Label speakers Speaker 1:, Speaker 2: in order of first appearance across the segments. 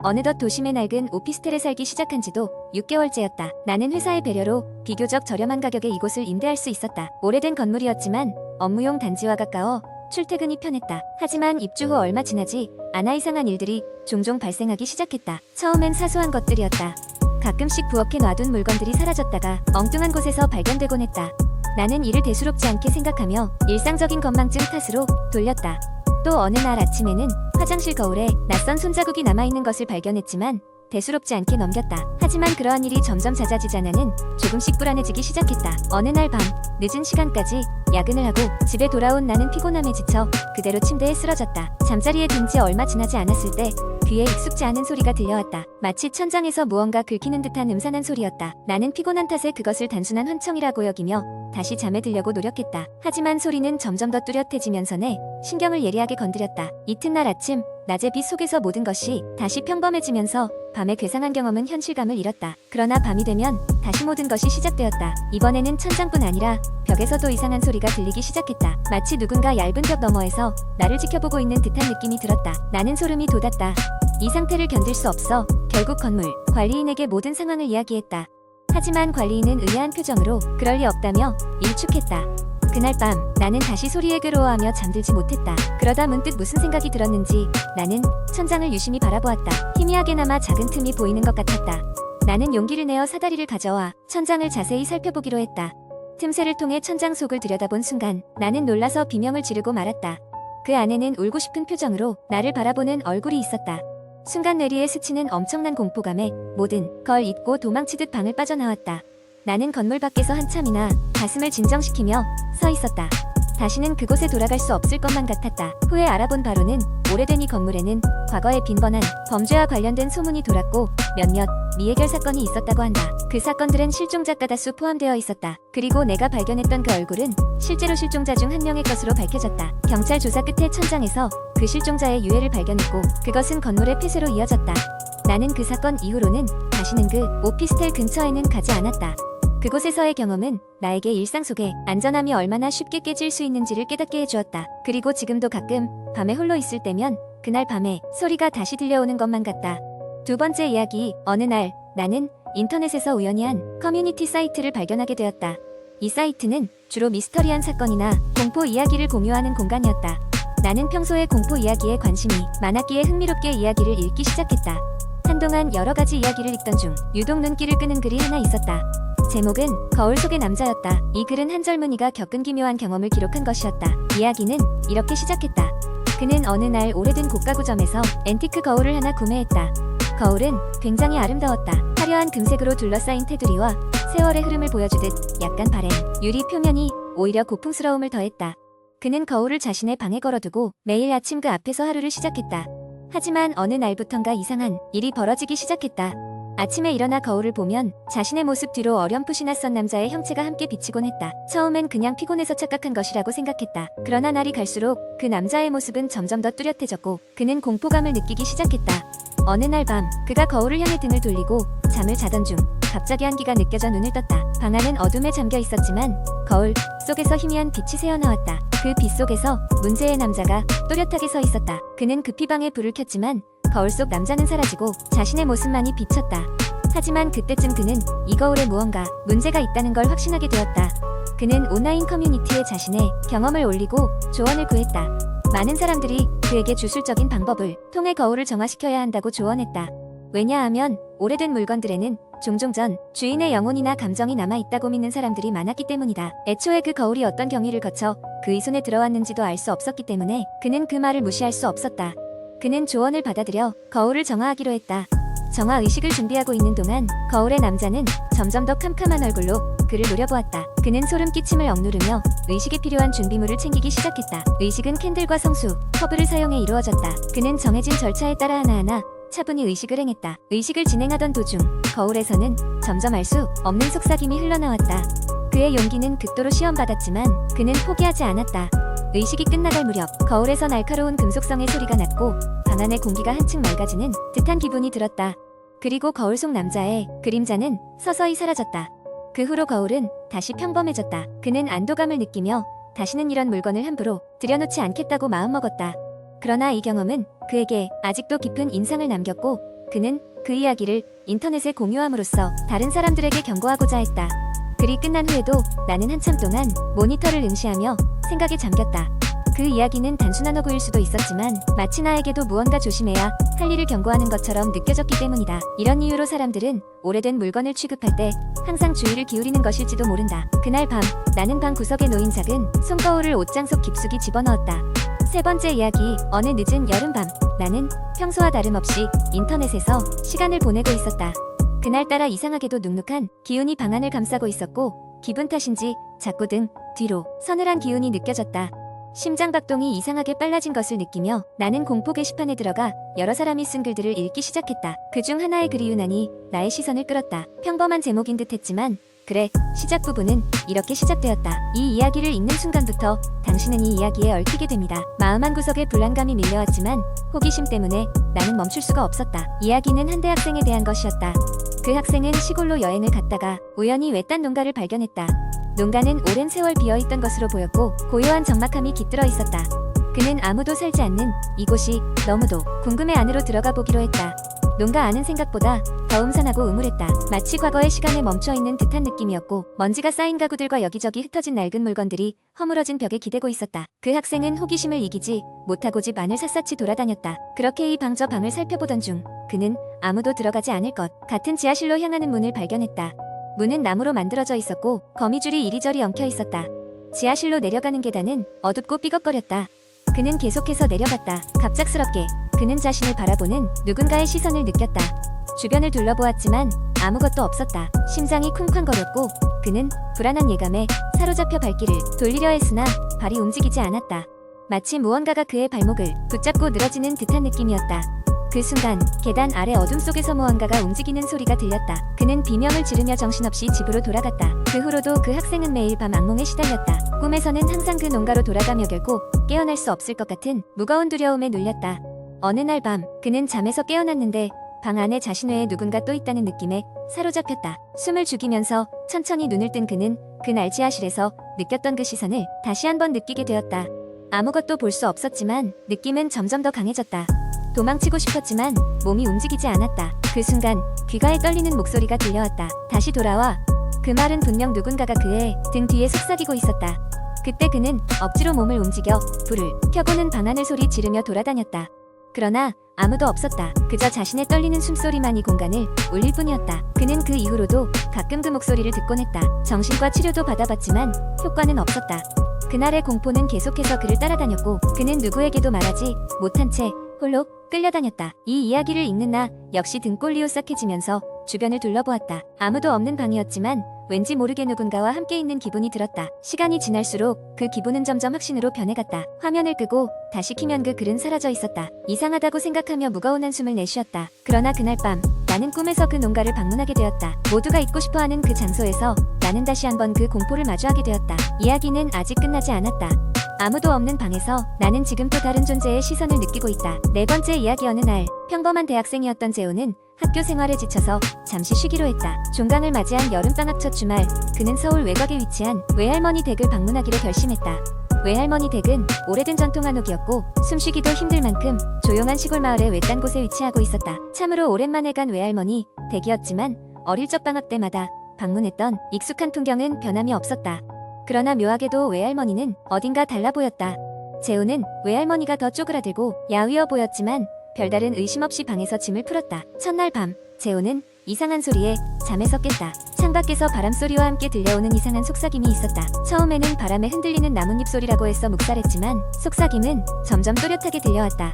Speaker 1: 어느덧 도심의 낡은 오피스텔에 살기 시작한 지도 6개월째였다. 나는 회사의 배려로 비교적 저렴한 가격에 이곳을 임대할 수 있었다. 오래된 건물이었지만 업무용 단지와 가까워 출퇴근이 편했다. 하지만 입주 후 얼마 지나지 않아 이상한 일들이 종종 발생하기 시작했다. 처음엔 사소한 것들이었다. 가끔씩 부엌에 놔둔 물건들이 사라졌다가 엉뚱한 곳에서 발견되곤 했다. 나는 이를 대수롭지 않게 생각하며 일상적인 건망증 탓으로 돌렸다. 또 어느 날 아침에는 화장실 거울에 낯선 손자국이 남아있는 것을 발견했지만 대수롭지 않게 넘겼다. 하지만 그러한 일이 점점 잦아지자 나는 조금씩 불안해지기 시작했다. 어느 날 밤 늦은 시간까지 야근을 하고 집에 돌아온 나는 피곤함에 지쳐 그대로 침대에 쓰러졌다. 잠자리에 든 지 얼마 지나지 않았을 때 귀에 익숙지 않은 소리가 들려왔다. 마치 천장에서 무언가 긁히는 듯한 음산한 소리였다. 나는 피곤한 탓에 그것을 단순한 환청이라고 여기며 다시 잠에 들려고 노력했다. 하지만 소리는 점점 더 뚜렷해지면서 내 신경을 예리하게 건드렸다. 이튿날 아침 낮의 빛 속에서 모든 것이 다시 평범해지면서 밤의 괴상한 경험은 현실감을 잃었다. 그러나 밤이 되면 다시 모든 것이 시작되었다. 이번에는 천장뿐 아니라 벽에서도 이상한 소리가 들리기 시작했다. 마치 누군가 얇은 벽 너머에서 나를 지켜보고 있는 듯한 느낌이 들었다. 나는 소름이 돋았다. 이 상태를 견딜 수 없어 결국 건물 관리인에게 모든 상황을 이야기했다. 하지만 관리인은 의아한 표정으로 그럴 리 없다며 일축했다. 그날 밤 나는 다시 소리에 괴로워하며 잠들지 못했다. 그러다 문득 무슨 생각이 들었는지 나는 천장을 유심히 바라보았다. 희미하게나마 작은 틈이 보이는 것 같았다. 나는 용기를 내어 사다리를 가져와 천장을 자세히 살펴보기로 했다. 틈새를 통해 천장 속을 들여다본 순간 나는 놀라서 비명을 지르고 말았다. 그 안에는 울고 싶은 표정으로 나를 바라보는 얼굴이 있었다. 순간 뇌리에 스치는 엄청난 공포감에 모든 걸 잊고 도망치듯 방을 빠져나왔다. 나는 건물 밖에서 한참이나 가슴을 진정시키며 서 있었다. 다시는 그곳에 돌아갈 수 없을 것만 같았다. 후에 알아본 바로는 오래된 이 건물에는 과거에 빈번한 범죄와 관련된 소문이 돌았고 몇몇 미해결 사건이 있었다고 한다. 그 사건들은 실종자가 다수 포함되어 있었다. 그리고 내가 발견했던 그 얼굴은 실제로 실종자 중 한 명의 것으로 밝혀졌다. 경찰 조사 끝에 천장에서 그 실종자의 유해를 발견했고 그것은 건물의 폐쇄로 이어졌다. 나는 그 사건 이후로는 다시는 그 오피스텔 근처에는 가지 않았다. 그곳에서의 경험은 나에게 일상 속에 안전함이 얼마나 쉽게 깨질 수 있는지를 깨닫게 해주었다. 그리고 지금도 가끔 밤에 홀로 있을 때면 그날 밤에 소리가 다시 들려오는 것만 같다. 두 번째 이야기. 어느 날 나는 인터넷에서 우연히 한 커뮤니티 사이트를 발견하게 되었다. 이 사이트는 주로 미스터리한 사건이나 공포 이야기를 공유하는 공간이었다. 나는 평소에 공포 이야기에 관심이 많았기에 흥미롭게 이야기를 읽기 시작했다. 한동안 여러 가지 이야기를 읽던 중 유독 눈길을 끄는 글이 하나 있었다. 제목은 거울 속의 남자였다. 이 글은 한 젊은이가 겪은 기묘한 경험을 기록한 것이었다. 이야기는 이렇게 시작했다. 그는 어느 날 오래된 고가구점에서 앤티크 거울을 하나 구매했다. 거울은 굉장히 아름다웠다. 화려한 금색으로 둘러싸인 테두리와 세월의 흐름을 보여주듯 약간 바랜 유리 표면이 오히려 고풍스러움을 더했다. 그는 거울을 자신의 방에 걸어두고 매일 아침 그 앞에서 하루를 시작했다. 하지만 어느 날부턴가 이상한 일이 벌어지기 시작했다. 아침에 일어나 거울을 보면 자신의 모습 뒤로 어렴풋이 낯선 남자의 형체가 함께 비치곤 했다. 처음엔 그냥 피곤해서 착각한 것이라고 생각했다. 그러나 날이 갈수록 그 남자의 모습은 점점 더 뚜렷해졌고 그는 공포감을 느끼기 시작했다. 어느 날 밤 그가 거울을 향해 등을 돌리고 잠을 자던 중 갑자기 한기가 느껴져 눈을 떴다. 방 안은 어둠에 잠겨 있었지만 거울 속에서 희미한 빛이 새어나왔다. 그 빛 속에서 문제의 남자가 또렷하게 서 있었다. 그는 급히 방에 불을 켰지만 거울 속 남자는 사라지고 자신의 모습만이 비쳤다. 하지만 그때쯤 그는 이 거울에 무언가 문제가 있다는 걸 확신하게 되었다. 그는 온라인 커뮤니티에 자신의 경험을 올리고 조언을 구했다. 많은 사람들이 그에게 주술적인 방법을 통해 거울을 정화시켜야 한다고 조언했다. 왜냐하면 오래된 물건들에는 종종 전 주인의 영혼이나 감정이 남아있다고 믿는 사람들이 많았기 때문이다. 애초에 그 거울이 어떤 경위를 거쳐 그의 손에 들어왔는지도 알 수 없었기 때문에 그는 그 말을 무시할 수 없었다. 그는 조언을 받아들여 거울을 정화하기로 했다. 정화 의식을 준비하고 있는 동안 거울의 남자는 점점 더 캄캄한 얼굴로 그를 노려보았다. 그는 소름 끼침을 억누르며 의식에 필요한 준비물을 챙기기 시작했다. 의식은 캔들과 성수, 허브를 사용해 이루어졌다. 그는 정해진 절차에 따라 하나하나 차분히 의식을 행했다. 의식을 진행하던 도중 거울에서는 점점 알 수 없는 속삭임이 흘러나왔다. 그의 용기는 극도로 시험받았지만 그는 포기하지 않았다. 의식이 끝나갈 무렵 거울에서 날카로운 금속성의 소리가 났고 방 안의 공기가 한층 맑아지는 듯한 기분이 들었다. 그리고 거울 속 남자의 그림자는 서서히 사라졌다. 그 후로 거울은 다시 평범해졌다. 그는 안도감을 느끼며 다시는 이런 물건을 함부로 들여놓지 않겠다고 마음먹었다. 그러나 이 경험은 그에게 아직도 깊은 인상을 남겼고 그는 그 이야기를 인터넷에 공유함으로써 다른 사람들에게 경고하고자 했다. 글이 끝난 후에도 나는 한참 동안 모니터를 응시하며 생각에 잠겼다. 그 이야기는 단순한 어구일 수도 있었지만 마치 나에게도 무언가 조심해야 할 일을 경고하는 것처럼 느껴졌기 때문이다. 이런 이유로 사람들은 오래된 물건을 취급할 때 항상 주의를 기울이는 것일지도 모른다. 그날 밤 나는 방 구석에 놓인 작은 손거울을 옷장 속 깊숙이 집어넣었다. 세 번째 이야기. 어느 늦은 여름밤 나는 평소와 다름없이 인터넷에서 시간을 보내고 있었다. 그날따라 이상하게도 눅눅한 기운이 방 안을 감싸고 있었고 기분 탓인지 자꾸 등 뒤로 서늘한 기운이 느껴졌다. 심장박동이 이상하게 빨라진 것을 느끼며 나는 공포 게시판에 들어가 여러 사람이 쓴 글들을 읽기 시작했다. 그중 하나의 글이 유난히 나의 시선을 끌었다. 평범한 제목인 듯 했지만 그래, 시작 부분은 이렇게 시작되었다. 이 이야기를 읽는 순간부터 당신은 이 이야기에 얽히게 됩니다. 마음 한구석에 불안감이 밀려왔지만 호기심 때문에 나는 멈출 수가 없었다. 이야기는 한 대학생에 대한 것이었다. 그 학생은 시골로 여행을 갔다가 우연히 외딴 농가를 발견했다. 농가는 오랜 세월 비어있던 것으로 보였고 고요한 적막함이 깃들어 있었다. 그는 아무도 살지 않는 이곳이 너무도 궁금해 안으로 들어가 보기로 했다. 농가 안은 생각보다 더 음산하고 음울했다. 마치 과거의 시간에 멈춰있는 듯한 느낌이었고 먼지가 쌓인 가구들과 여기저기 흩어진 낡은 물건들이 허물어진 벽에 기대고 있었다. 그 학생은 호기심을 이기지 못하고 집 안을 샅샅이 돌아다녔다. 그렇게 이 방 저 방을 살펴보던 중 그는 아무도 들어가지 않을 것 같은 지하실로 향하는 문을 발견했다. 문은 나무로 만들어져 있었고 거미줄이 이리저리 엉켜 있었다. 지하실로 내려가는 계단은 어둡고 삐걱거렸다. 그는 계속해서 내려갔다. 갑작스럽게 그는 자신을 바라보는 누군가의 시선을 느꼈다. 주변을 둘러보았지만 아무것도 없었다. 심장이 쿵쾅거렸고 그는 불안한 예감에 사로잡혀 발길을 돌리려 했으나 발이 움직이지 않았다. 마치 무언가가 그의 발목을 붙잡고 늘어지는 듯한 느낌이었다. 그 순간 계단 아래 어둠 속에서 무언가가 움직이는 소리가 들렸다. 그는 비명을 지르며 정신없이 집으로 돌아갔다. 그 후로도 그 학생은 매일 밤 악몽에 시달렸다. 꿈에서는 항상 그 농가로 돌아가며 결코 깨어날 수 없을 것 같은 무거운 두려움에 눌렸다. 어느 날 밤 그는 잠에서 깨어났는데 방 안에 자신 외에 누군가 또 있다는 느낌에 사로잡혔다. 숨을 죽이면서 천천히 눈을 뜬 그는 그날 지하실에서 느꼈던 그 시선을 다시 한번 느끼게 되었다. 아무것도 볼 수 없었지만 느낌은 점점 더 강해졌다. 도망치고 싶었지만 몸이 움직이지 않았다. 그 순간 귀가에 떨리는 목소리가 들려왔다. 다시 돌아와. 그 말은 분명 누군가가 그의 등 뒤에 속삭이고 있었다. 그때 그는 억지로 몸을 움직여 불을 켜고는 방 안을 소리 지르며 돌아다녔다. 그러나 아무도 없었다. 그저 자신의 떨리는 숨소리만 이 공간을 울릴 뿐이었다. 그는 그 이후로도 가끔 그 목소리를 듣곤 했다. 정신과 치료도 받아봤지만 효과는 없었다. 그날의 공포는 계속해서 그를 따라다녔고 그는 누구에게도 말하지 못한 채 홀로 끌려다녔다. 이 이야기를 읽는 나 역시 등골이 오싹해지면서 주변을 둘러보았다. 아무도 없는 방이었지만 왠지 모르게 누군가와 함께 있는 기분이 들었다. 시간이 지날수록 그 기분은 점점 확신으로 변해갔다. 화면을 끄고 다시 키면 그 글은 사라져 있었다. 이상하다고 생각하며 무거운 한숨을 내쉬었다. 그러나 그날 밤 나는 꿈에서 그 농가를 방문하게 되었다. 모두가 있고 싶어하는 그 장소에서 나는 다시 한번 그 공포를 마주하게 되었다. 이야기는 아직 끝나지 않았다. 아무도 없는 방에서 나는 지금 또 다른 존재의 시선을 느끼고 있다. 네 번째 이야기. 어느 날 평범한 대학생이었던 재호는 학교 생활에 지쳐서 잠시 쉬기로 했다. 종강을 맞이한 여름방학 첫 주말 그는 서울 외곽에 위치한 외할머니 댁을 방문하기로 결심했다. 외할머니 댁은 오래된 전통 한옥이었고 숨쉬기도 힘들 만큼 조용한 시골 마을의 외딴 곳에 위치하고 있었다. 참으로 오랜만에 간 외할머니 댁이었지만 어릴 적 방학 때마다 방문했던 익숙한 풍경은 변함이 없었다. 그러나 묘하게도 외할머니는 어딘가 달라 보였다. 재호는 외할머니가 더 쪼그라들고 야위어 보였지만 별다른 의심 없이 방에서 짐을 풀었다. 첫날 밤 재호는 이상한 소리에 잠에서 깼다. 창밖에서 바람소리와 함께 들려오는 이상한 속삭임이 있었다. 처음에는 바람에 흔들리는 나뭇잎 소리라고 해서 묵살했지만 속삭임은 점점 또렷하게 들려왔다.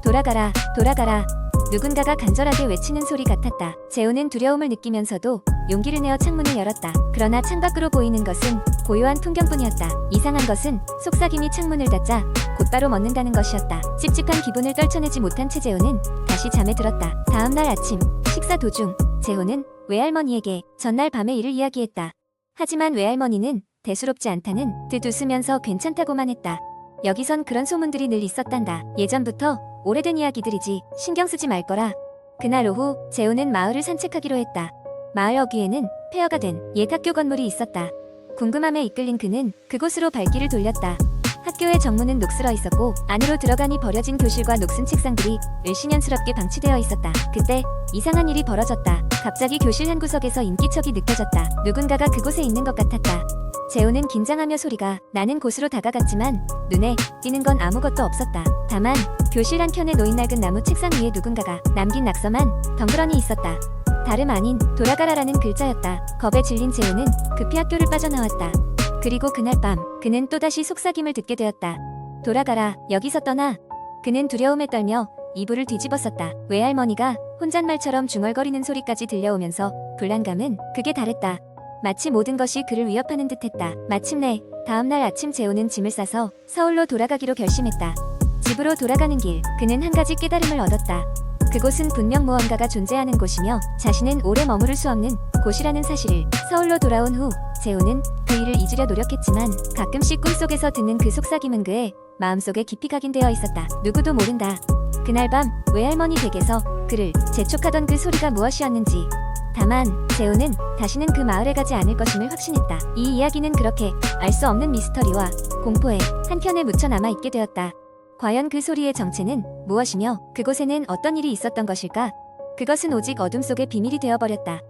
Speaker 1: 돌아가라, 돌아가라. 누군가가 간절하게 외치는 소리 같았다. 재호는 두려움을 느끼면서도 용기를 내어 창문을 열었다. 그러나 창밖으로 보이는 것은 고요한 풍경뿐이었다. 이상한 것은 속삭임이 창문을 닫자 곧바로 멎는다는 것이었다. 찝찝한 기분을 떨쳐내지 못한 채 재호는 다시 잠에 들었다. 다음날 아침 식사 도중 재호는 외할머니에게 전날 밤의 일을 이야기했다. 하지만 외할머니는 대수롭지 않다는 듯 웃으면서 괜찮다고만 했다. 여기선 그런 소문들이 늘 있었단다. 예전부터 오래된 이야기들이지 신경 쓰지 말거라. 그날 오후 재호는 마을을 산책하기로 했다. 마을 어귀에는 폐허가 된 옛 학교 건물이 있었다. 궁금함에 이끌린 그는 그곳으로 발길을 돌렸다. 학교의 정문은 녹슬어 있었고 안으로 들어가니 버려진 교실과 녹슨 책상들이 을씨년스럽게 방치되어 있었다. 그때 이상한 일이 벌어졌다. 갑자기 교실 한 구석에서 인기척이 느껴졌다. 누군가가 그곳에 있는 것 같았다. 재우는 긴장하며 소리가 나는 곳으로 다가갔지만 눈에 띄는 건 아무것도 없었다. 다만 교실 한켠에 놓인 낡은 나무 책상 위에 누군가가 남긴 낙서만 덩그러니 있었다. 다름 아닌 돌아가라라는 글자였다. 겁에 질린 재우는 급히 학교를 빠져나왔다. 그리고 그날 밤 그는 또다시 속삭임을 듣게 되었다. 돌아가라, 여기서 떠나. 그는 두려움에 떨며 이불을 뒤집었었다. 외할머니가 혼잣말처럼 중얼거리는 소리까지 들려오면서 불안감은 극에 달했다. 마치 모든 것이 그를 위협하는 듯했다. 마침내 다음날 아침 재우는 짐을 싸서 서울로 돌아가기로 결심했다. 집으로 돌아가는 길 그는 한 가지 깨달음을 얻었다. 그곳은 분명 무언가가 존재하는 곳이며 자신은 오래 머무를 수 없는 곳이라는 사실을. 서울로 돌아온 후 재우는 그 일을 잊으려 노력했지만 가끔씩 꿈속에서 듣는 그 속삭임은 그의 마음속에 깊이 각인되어 있었다. 누구도 모른다. 그날 밤 외할머니 댁에서 그를 재촉하던 그 소리가 무엇이었는지. 다만 재우는 다시는 그 마을에 가지 않을 것임을 확신했다. 이 이야기는 그렇게 알 수 없는 미스터리와 공포의 한켠에 묻혀 남아있게 되었다. 과연 그 소리의 정체는 무엇이며 그곳에는 어떤 일이 있었던 것일까? 그것은 오직 어둠 속의 비밀이 되어버렸다.